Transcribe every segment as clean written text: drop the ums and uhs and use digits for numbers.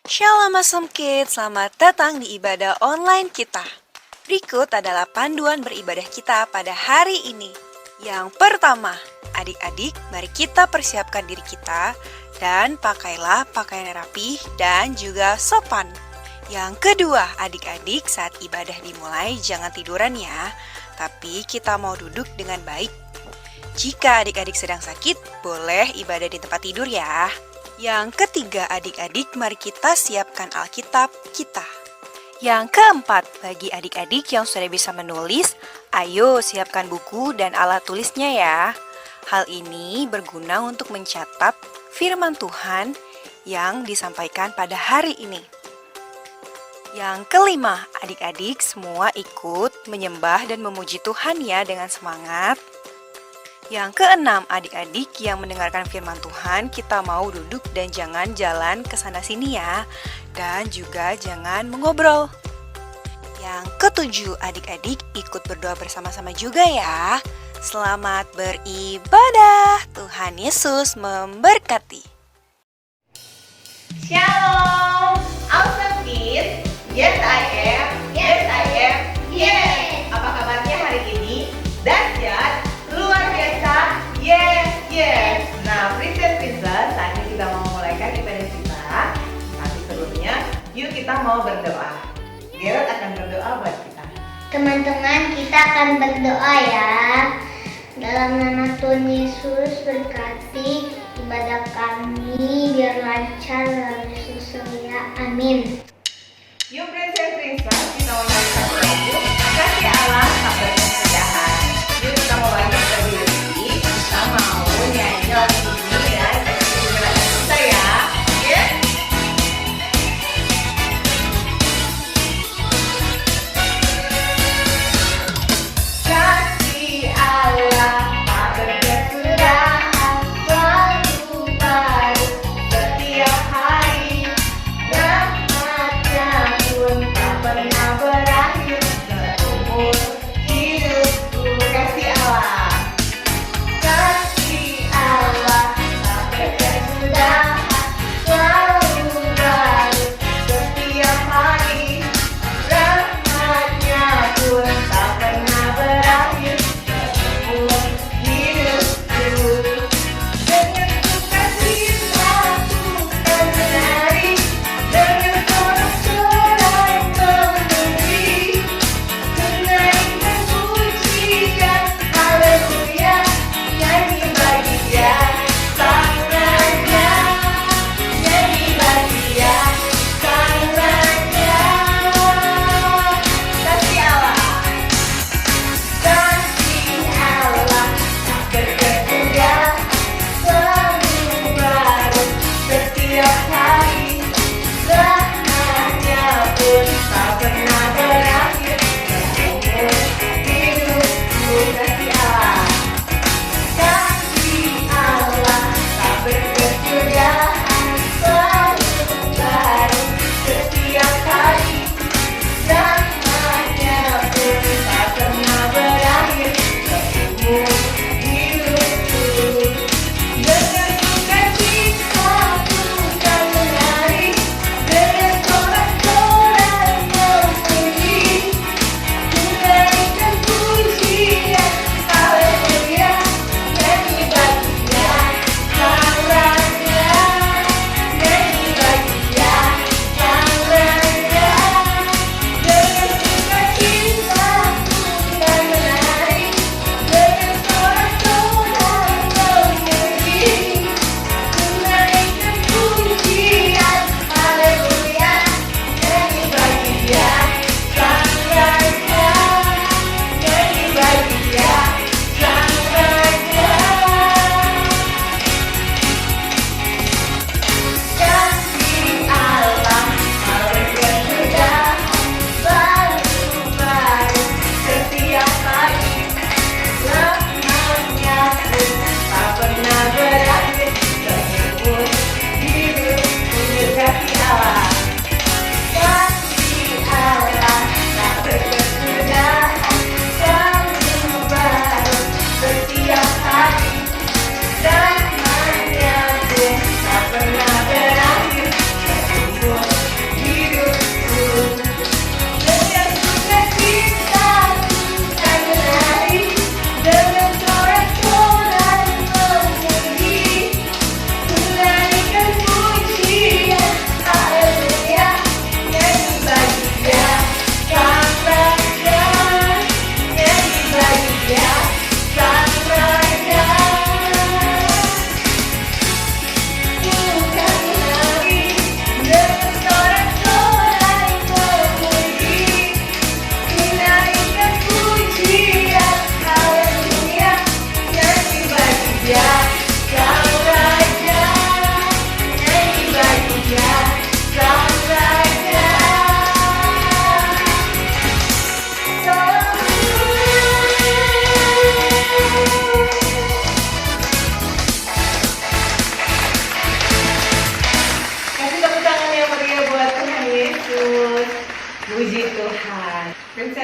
Shalom Awesome Kids, selamat datang di ibadah online kita. Berikut adalah panduan beribadah kita pada hari ini. Yang pertama, adik-adik, mari kita persiapkan diri kita dan pakailah pakaian yang rapi dan juga sopan. Yang kedua, adik-adik, saat ibadah dimulai jangan tiduran ya, tapi kita mau duduk dengan baik. Jika adik-adik sedang sakit, boleh ibadah di tempat tidur ya. Yang ketiga, adik-adik, mari kita siapkan Alkitab kita. Yang keempat, bagi adik-adik yang sudah bisa menulis, ayo siapkan buku dan alat tulisnya ya. Hal ini berguna untuk mencatat firman Tuhan yang disampaikan pada hari ini. Yang kelima, adik-adik semua ikut menyembah dan memuji Tuhan ya dengan semangat. Yang keenam, adik-adik yang mendengarkan firman Tuhan, kita mau duduk dan jangan jalan ke sana-sini ya. Dan juga jangan mengobrol. Yang ketujuh, adik-adik ikut berdoa bersama-sama juga ya. Selamat beribadah. Tuhan Yesus memberkati. Shalom, Awesome Kids. Yes I am, yes I am, yes. Apa kabarnya hari ini? Dahsyat, luar biasa, yes. Nah, Princess, saat ini kita mau memulaikan ibadah kita. Tapi sebelumnya, yuk kita mau berdoa. Gerald akan berdoa buat kita. Teman-teman, kita akan berdoa ya. Dalam nama Tuhan Yesus, berkati ibadah kami biar lancar lalu sesuai. Amin. Yuk Princess, kita mau nyanyikan lagu Kasih Allah tak berkesudahan. Yuk kita mau banyak berdiri, kita mau nyanyi lagu ini dan kasih kita ya. Yes. Kasih Allah tak berkesudahan, selalu baru setiap hari. Rahmat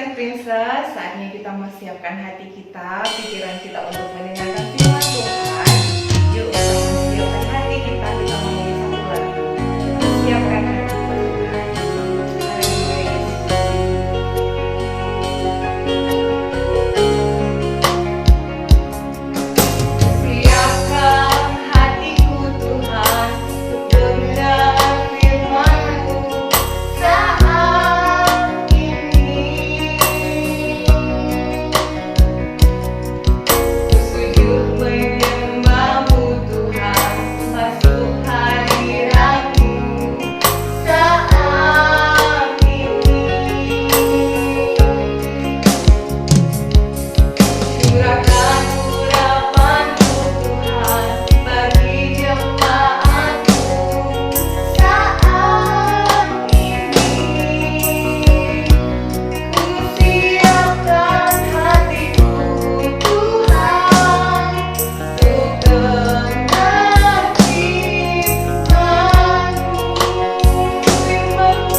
and Princess, saatnya kita mempersiapkan hati kita, pikiran kita untuk mendengarkan firman Tuhan. Yuk kita mempersiapkan hati kita menyanyi satu lagu. Siapkan hati buat Tuhan. Haleluya. Siapkan hatiku Tuhan untuk dengar firman-Mu saat ini. Ku sujud menyembah-Mu Tuhan, masuk hadirat-Mu saat ini. Curahkan urapan-Mu Tuhan bagi jemaat-Mu saat ini. Ku siapkan hatiku Tuhan untuk dengar firman-Mu, firman-Mu,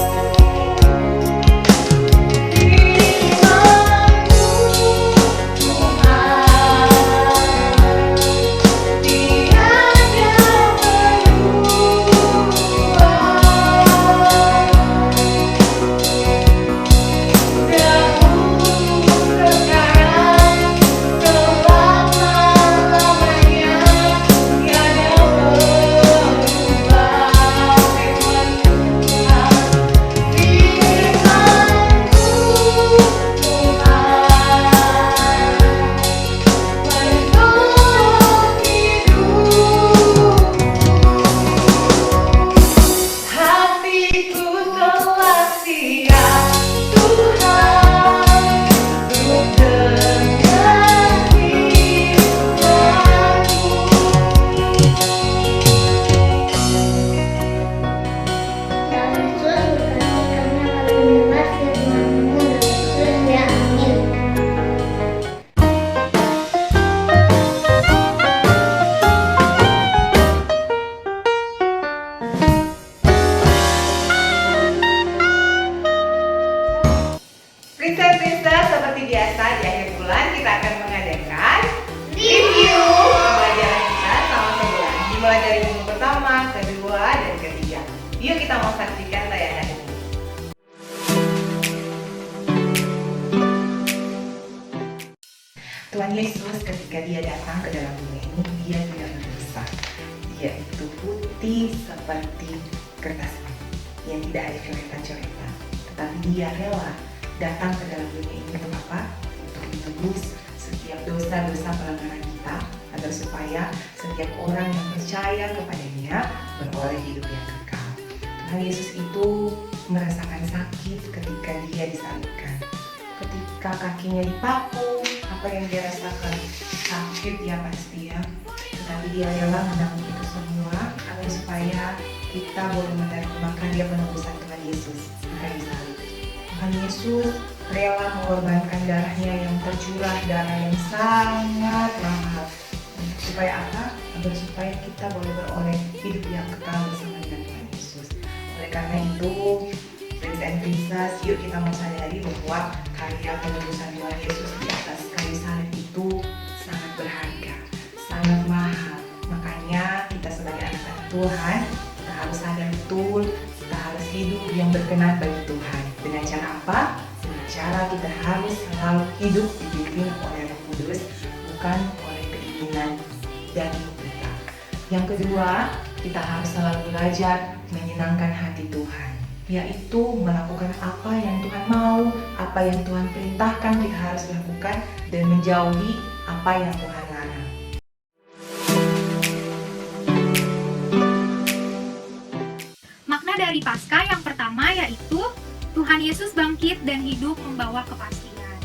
hatiku telah siap Tuhan untuk dengar firman-Mu. Tuhan Yesus berkati kami akan mendengar firman-Mu. Dalam Yesus ya, amin. Princess, seperti biasa di akhir bulan kita akan mengadakan review pembelajaran kita selama sebulan. Dimulai dari minggu pertama, kedua, dan ketiga. Yuk kita mau saksikan tayangan ini. Tuhan Yesus ketika dia datang ke dalam dunia ini, dia tidak berdosa. Dia itu putih seperti kertas yang tidak ada coretan-coretan. Tetapi dia rela datang ke dalam dunia ini untuk apa? Untuk menebus setiap dosa-dosa pelanggaran kita, agar supaya setiap orang yang percaya kepadanya beroleh hidup yang kekal. Tuhan Yesus itu merasakan sakit ketika dia disalibkan. Ketika kakinya dipaku, apa yang dia rasakan? Sakit ya pasti ya. Tetapi dia rela menanggung itu semua agar supaya kita boleh menerima karya penebusan Tuhan Yesus di kayu salib. Tuhan Yesus rela mengorbankan darahnya yang tercurah, darah yang sangat mahal. Supaya apa? Agar supaya kita boleh beroleh hidup yang kekal bersama dengan Tuhan Yesus. Oleh karena itu, Prince and Princess, yuk kita mau sadari bahwa karya penebusan Tuhan Yesus di atas kayu salib itu sangat berharga, sangat mahal. Makanya kita sebagai anak-anak Tuhan, kita harus sadar betul, kita harus hidup yang berkenan bagi Tuhan. Dengan cara apa? Dengan cara kita harus selalu hidup dipimpin oleh Roh Kudus, bukan oleh keinginan daging kita. Yang kedua, kita harus selalu belajar menyenangkan hati Tuhan, yaitu melakukan apa yang Tuhan mau, apa yang Tuhan perintahkan kita harus lakukan, dan menjauhi apa yang Tuhan larang. Makna dari Paskah yang pertama yaitu Tuhan Yesus bangkit dan hidup membawa kepastian.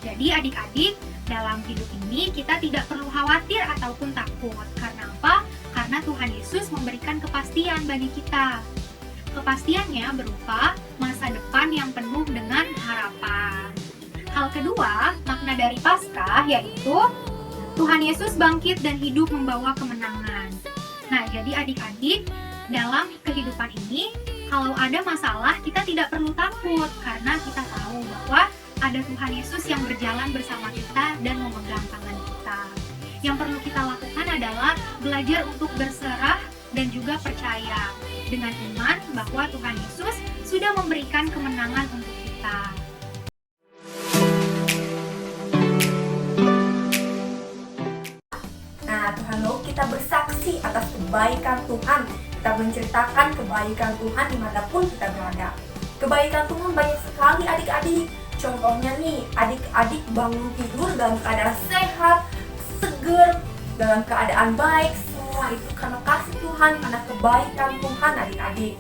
Jadi adik-adik, dalam hidup ini kita tidak perlu khawatir ataupun takut. Karena apa? Karena Tuhan Yesus memberikan kepastian bagi kita. Kepastiannya berupa masa depan yang penuh dengan harapan. Hal kedua, makna dari Paskah yaitu Tuhan Yesus bangkit dan hidup membawa kemenangan. Nah, jadi adik-adik, dalam kehidupan ini, kalau ada masalah, kita tidak perlu takut karena kita tahu bahwa ada Tuhan Yesus yang berjalan bersama kita dan memegang tangan kita. Yang perlu kita lakukan adalah belajar untuk berserah dan juga percaya dengan iman bahwa Tuhan Yesus sudah memberikan kemenangan untuk kita. Nah, Tuhan mau kita bersaksi atas kebaikan Tuhan. Kita menceritakan kebaikan Tuhan dimanapun kita berada. Kebaikan Tuhan banyak sekali adik-adik. Contohnya nih, adik-adik bangun tidur dalam keadaan sehat, seger, dalam keadaan baik. Semua itu karena kasih Tuhan, karena kebaikan Tuhan adik-adik.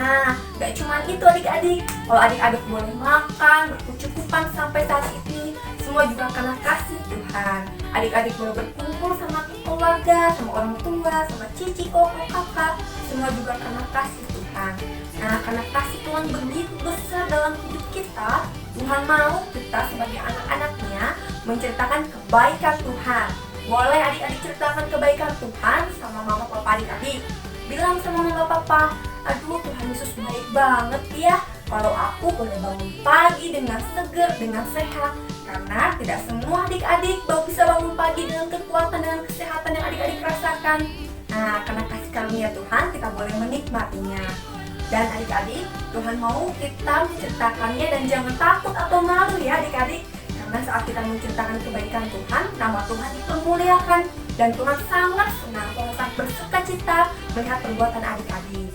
Nah, gak cuma itu adik-adik. Kalau adik-adik boleh makan, berkecukupan sampai saat ini, semua juga karena kasih Tuhan. Adik-adik boleh berkumpul sama keluarga, sama orang tua, sama cici, koko, kakak. Semua juga karena kasih Tuhan. Nah, karena kasih Tuhan begitu besar dalam hidup kita, Tuhan mau kita sebagai anak-anaknya menceritakan kebaikan Tuhan. Boleh adik-adik ceritakan kebaikan Tuhan sama mama papa adik-adik. Bilang sama mama papa, aduh Tuhan Yesus baik banget ya. Kalau aku boleh bangun pagi dengan seger, dengan sehat. Karena tidak semua adik-adik bisa bangun pagi dengan kekuatan, dengan kesehatan yang adik-adik rasakan. Nah, karena kasih karunia Tuhan, kita boleh menikmatinya. Dan adik-adik, Tuhan mau kita menceritakannya dan jangan takut atau malu ya adik-adik. Karena saat kita menceritakan kebaikan Tuhan, nama Tuhan dipermuliakan. Dan Tuhan sangat senang, Tuhan sangat bersuka cita melihat perbuatan adik-adik.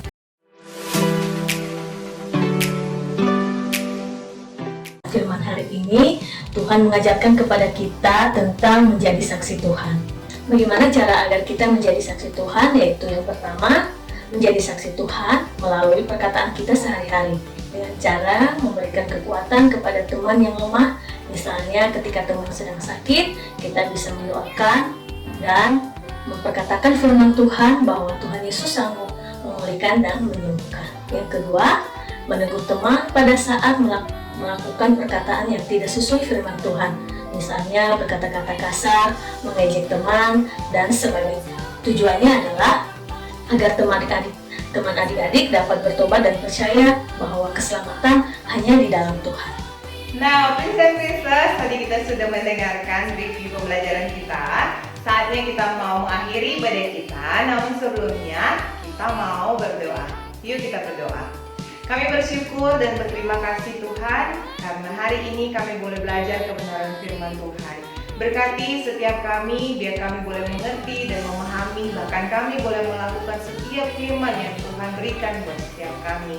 Firman hari ini, Tuhan mengajarkan kepada kita tentang menjadi saksi Tuhan. Bagaimana cara agar kita menjadi saksi Tuhan? Yaitu yang pertama, menjadi saksi Tuhan melalui perkataan kita sehari-hari dengan cara memberikan kekuatan kepada teman yang lemah. Misalnya ketika teman sedang sakit, kita bisa mendoakan dan memperkatakan firman Tuhan bahwa Tuhan Yesus sanggup memulihkan dan menyembuhkan. Yang kedua, menegur teman pada saat melakukan perkataan yang tidak sesuai firman Tuhan. Misalnya berkata-kata kasar, mengejek teman, dan sebagainya. Tujuannya adalah agar teman adik-adik dapat bertobat dan percaya bahwa keselamatan hanya di dalam Tuhan. Nah, Princess, tadi kita sudah mendengarkan review pembelajaran kita. Saatnya kita mau mengakhiri ibadah kita, namun sebelumnya kita mau berdoa. Yuk kita berdoa. Kami bersyukur dan berterima kasih Tuhan karena hari ini kami boleh belajar kebenaran firman Tuhan. Berkati setiap kami, biar kami boleh mengerti dan memahami, bahkan kami boleh melakukan setiap firman yang Tuhan berikan buat setiap kami.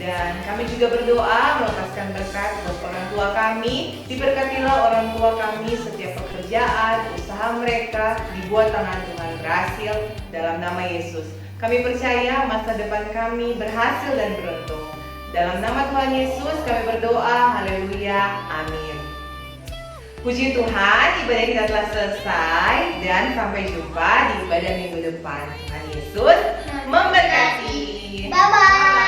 Dan kami juga berdoa melepaskan berkat buat orang tua kami. Diberkatilah orang tua kami setiap pekerjaan, usaha mereka dibuat tangan Tuhan berhasil dalam nama Yesus. Kami percaya masa depan kami berhasil dan beruntung. Dalam nama Tuhan Yesus kami berdoa, haleluya, amin. Puji Tuhan, ibadah kita telah selesai dan sampai jumpa di ibadah minggu depan. Tuhan Yesus memberkati. Bye-bye.